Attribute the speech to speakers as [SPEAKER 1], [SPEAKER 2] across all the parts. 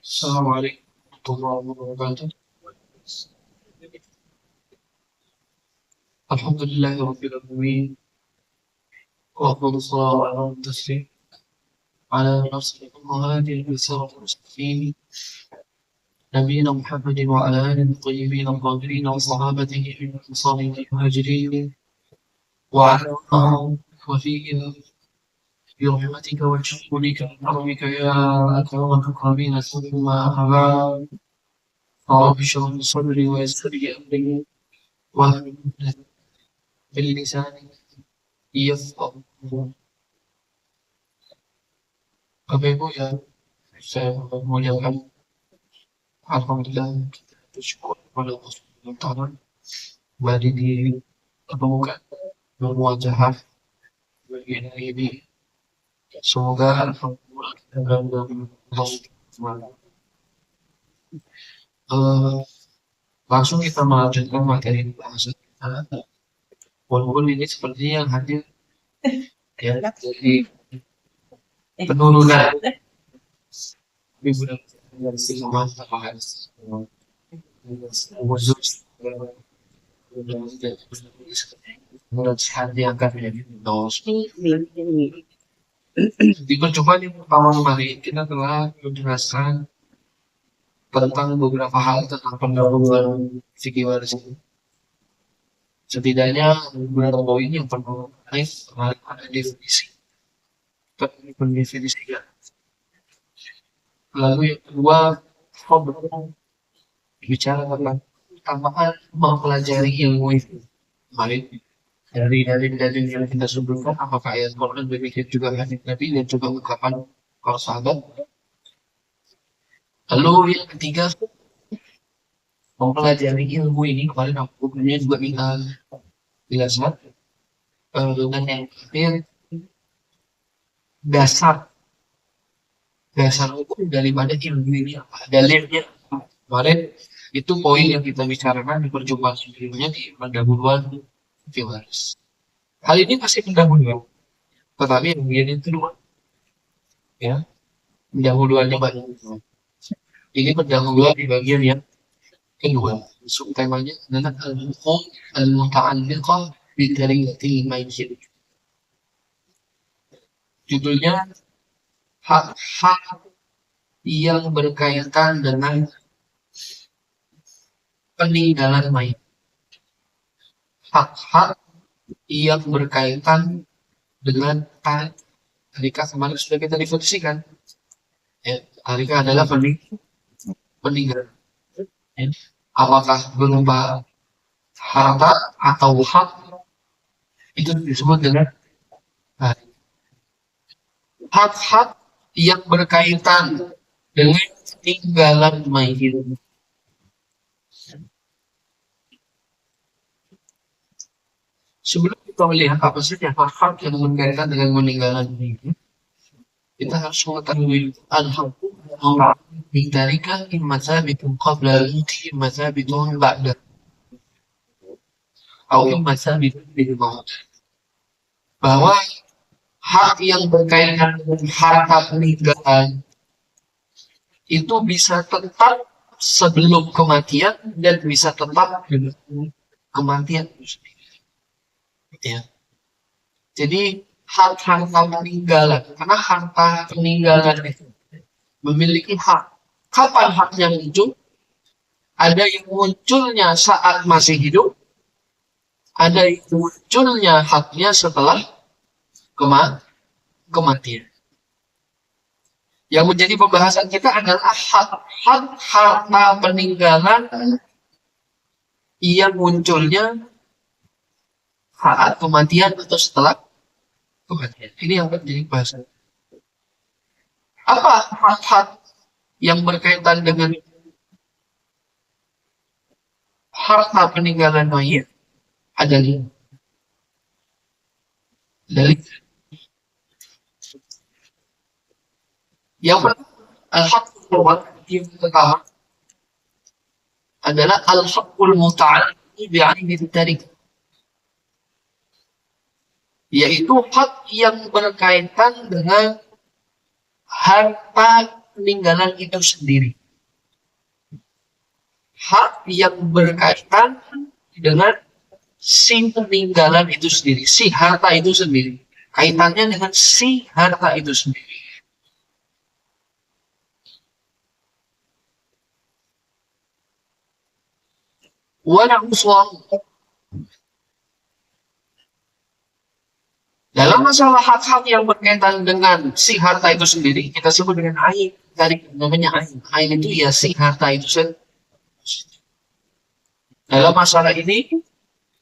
[SPEAKER 1] السلام عليكم ورحمة الله وبركاته. الحمد لله رب العالمين، وأفضل الصلاة والتسليم على رسول الله هادي البشر المستقيم نبينا محمد وعلى آله الطيبين الطاهرين وصحابته الأنصار المهاجرين وعلى وفيهم برحمتك وجودك وكرمك يا أكرم الأكرمين. ثم أما بعد، رب اشرح لي صدري ويسر لي أمري واحلل عقدة من لساني يفقه. Bapak Ibu yang saya muliakan, alhamdulillah kita bersyukur kepada Allah Subhanahu wa Ta'ala kembali ditemukan bermuajah bagian hari ini. Semoga alhamdulillah kita berada di Allah Subhanahu wa Ta'ala. Langsung kita melanjutkan materi bahasan kita. Walaupun ini seperti yang hadir ya, jadi penurunan liburan dari singgungan bahas khusus menurut hati akan menjadi dos. Di percobaan yang pertama kemarin kita telah menjelaskan tentang beberapa hal tentang pendahuluan fikih waris. Setidaknya beberapa poin yang perlu ada definisi. Pendefinisikan. Lalu yang kedua, bicara tentang tambahan mempelajari ilmu itu. Kemarin dari yang kita sebutkan, apakah ayat Quran demikian juga hadis Nabi dan juga ungkapan para sahabat. Lalu yang ketiga, mempelajari ilmu ini kemarin hukumnya juga kita jelaskan. Dan yang terakhir, dasar hukum daripada ilmu ini apa? Dalilnya kemarin itu poin yang kita bicarakan di perjumpaan sebelumnya di pendahuluan waris. Hal ini masih pendahuluan, tetapi yang bagian itu dua, ya, pendahuluannya banyak. Ini pendahuluan di bagian yang kedua. Subtemanya adalah al-hukum al-muta'alliqah bi tariqatil mayyit. Judulnya hak-hak yang berkaitan dengan peninggalan mayat. Hak-hak yang berkaitan dengan tarika kemarin sudah kita definisikan. Ya, tarika adalah peninggalan. Ya. Apakah berupa harta atau hak, itu disebut dengan hak-hak yang berkaitan dengan peninggalan mayit. Sebelum kita melihat apa saja hak-hak yang berkaitan dengan peninggalan mayit, kita harus mengetahui al-haqqu bidzalika in mazhabitun qabla al-mauti mazhabitun ba'da atau in mazhabitun bil maut, bahwa hak yang berkaitan dengan harta peninggalan itu bisa tetap sebelum kematian dan bisa tetap kematian. Ya. Jadi harta peninggalan, karena harta peninggalan itu memiliki hak. Kapan haknya muncul? Ada yang munculnya saat masih hidup, ada yang munculnya haknya setelah kematian. Yang menjadi pembahasan kita adalah hak harta peninggalan yang munculnya saat kematian atau setelah kematian. Ini yang menjadi pembahasan. Apa hak-hak yang berkaitan dengan harta peninggalan mayit? Ada 5. Dari yang al-haqqul yang pertama adalah al-haqqul muta'alliq bi'aini tarik, yaitu hak yang berkaitan dengan harta peninggalan itu sendiri. Hak yang berkaitan dengan si peninggalan itu sendiri, si harta itu sendiri. Kaitannya dengan si harta itu sendiri. Dalam masalah hak-hak yang berkaitan dengan si harta itu sendiri, kita sebut dengan ain. Dari namanya ain. Ain itu ya si harta itu sendiri. Dalam masalah ini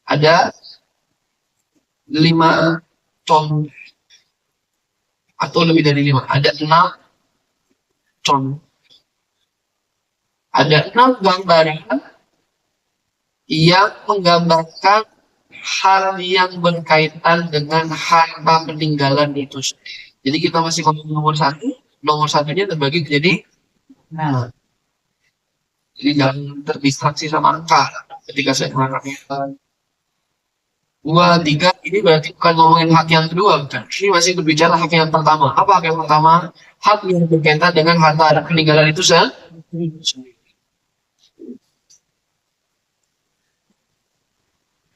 [SPEAKER 1] ada 5 contoh atau lebih dari 5. Ada 6 contoh. Ada 6 gambaran yang menggambarkan hal yang berkaitan dengan harta peninggalan itu sendiri. Jadi kita masih ngomong nomor 1. Nomor 1-nya terbagi menjadi 6. Jadi jangan terdistraksi sama angka ketika saya mengatakan 2, 3, ini berarti bukan ngomongin hak yang kedua, bukan. Ini masih berbicara hak yang pertama. Apa hak yang pertama? Hak yang berkaitan dengan harta peninggalan itu sendiri.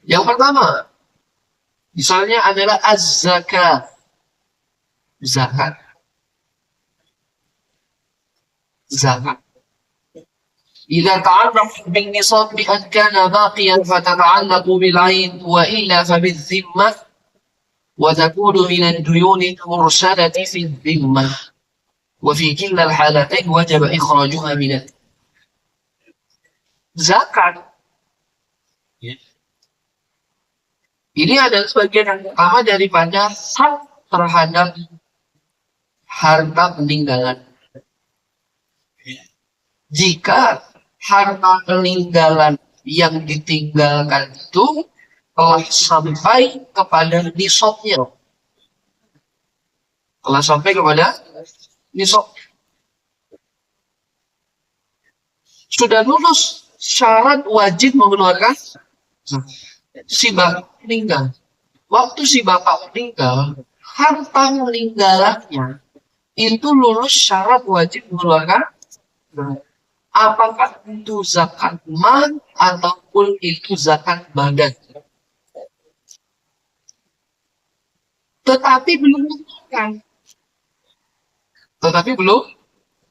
[SPEAKER 1] Yang pertama, misalnya adalah az-zakat. Zakat. Zakat. إذا تعرف بالنصاب بأن كان باقيا فتتعلق بالعين وإلا فبالذمة وتكون من الديون المرسلة في الذمة وفي كلا الحالتين وجب إخراجها من zakat. Ini adalah sebagian yang pertama daripada hak terhadap harta peninggalan. Jika harta peninggalan yang ditinggalkan itu telah sampai kepada nisabnya. Telah sampai kepada nisab. Sudah lulus syarat wajib mengeluarkan si bapak meninggal. Waktu si bapak meninggal, harta meninggalannya itu lulus syarat wajib mengeluarkan. Apakah itu zakat mal ataupun itu zakat badan. Tetapi belum dikeluarkan.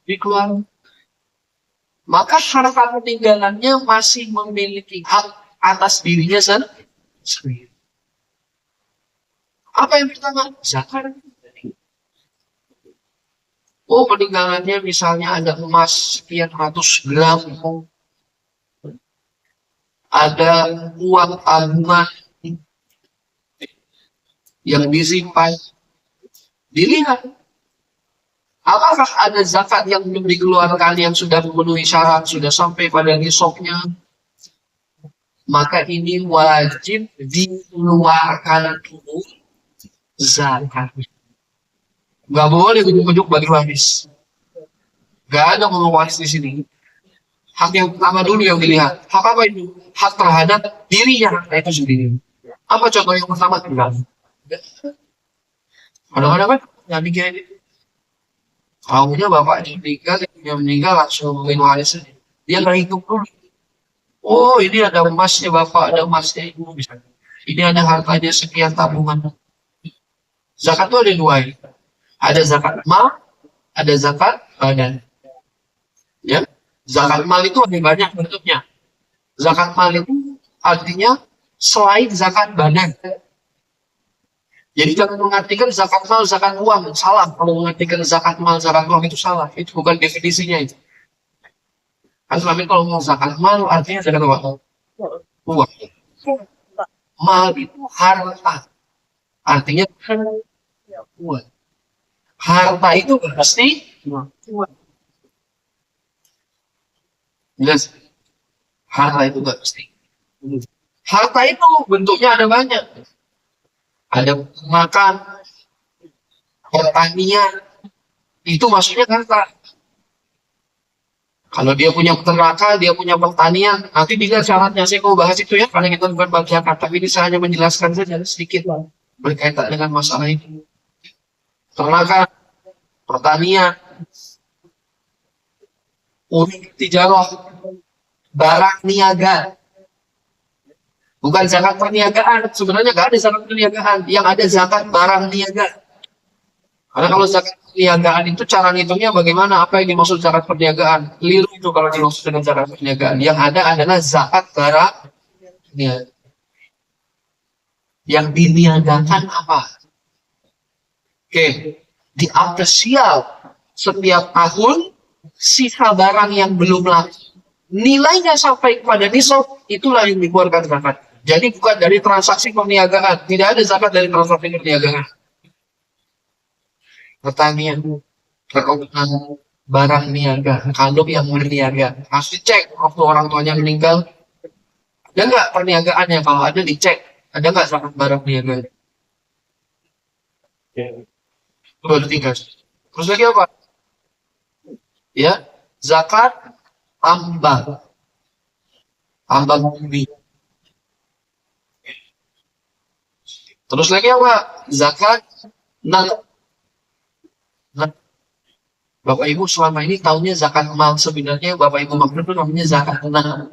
[SPEAKER 1] Dikeluarkan. Maka harta peninggalannya masih memiliki hak atas dirinya sendiri. Apa yang pertama? Zakat. Oh, peninggalannya misalnya ada emas sekian ratus gram, ada uang tabungan yang disimpan. Dilihat, apakah ada zakat yang belum dikeluarkan yang sudah memenuhi syarat, sudah sampai pada nisabnya? Maka ini wajib dikeluarkan dulu zakat. Gak boleh ujuk-ujuk bagi waris. Gak ada ngomong waris di sini. Hak yang pertama dulu yang dilihat. Hak apa itu? Hak terhadap dirinya itu sendiri. Apa contoh yang pertama? Kadang-kadang kan nggak mikir itu. Tahunya bapaknya meninggal langsung ngomongin warisnya. Dia nggak hitung dulu. Oh, ini ada emasnya bapak, ada emasnya ibu misalnya. Ini ada hartanya sekian tabungan. Zakat itu ada 2. Ada zakat mal, ada zakat badan. Ya, zakat mal itu ada banyak bentuknya. Zakat mal itu artinya selain zakat badan. Jadi jangan mengartikan zakat mal, zakat uang. Salah kalau mengartikan zakat mal, zakat uang itu salah. Itu bukan definisinya itu. Kan selama ini kalau mau zakat mal artinya zakat uang. Uang. Mal itu harta. Artinya uang. Harta itu pasti jelas. Harta itu gak pasti. Harta itu bentuknya ada banyak. Ada makan, pertanian, itu maksudnya harta. Kalau dia punya peternakan, dia punya pertanian, nanti dilihat syaratnya. Saya mau bahas itu ya, karena kita bukan bagian kata, tapi ini saya hanya menjelaskan saja sedikit berkaitan dengan masalah ini. Ternakan, pertanian, urut tijarah, barang niaga. Bukan zakat perniagaan. Sebenarnya nggak ada zakat perniagaan. Yang ada zakat barang niaga. Karena kalau zakat perniagaan itu cara ngitungnya bagaimana? Apa yang dimaksud zakat perniagaan? Keliru itu kalau dimaksud dengan zakat perniagaan. Yang ada adalah zakat barang niaga. Yang diniagakan apa? Oke, di apresial setiap tahun sisa barang yang belum laku nilainya sampai kepada nisab, itulah yang dikeluarkan zakat. Jadi bukan dari transaksi perniagaan, tidak ada zakat dari transaksi perniagaan. Pertanian, perkebunan, barang niaga, kalau yang berniaga harus dicek waktu orang tuanya meninggal, ada nggak perniagaannya? Kalau ada dicek, ada nggak zakat barang niaga? Baru tiga. Terus lagi apa? Ya, zakat tambang, tambang bumi. Terus lagi apa? Zakat nah, Bapak Ibu selama ini tahunya zakat mal, sebenarnya Bapak Ibu maksud itu namanya zakat nah,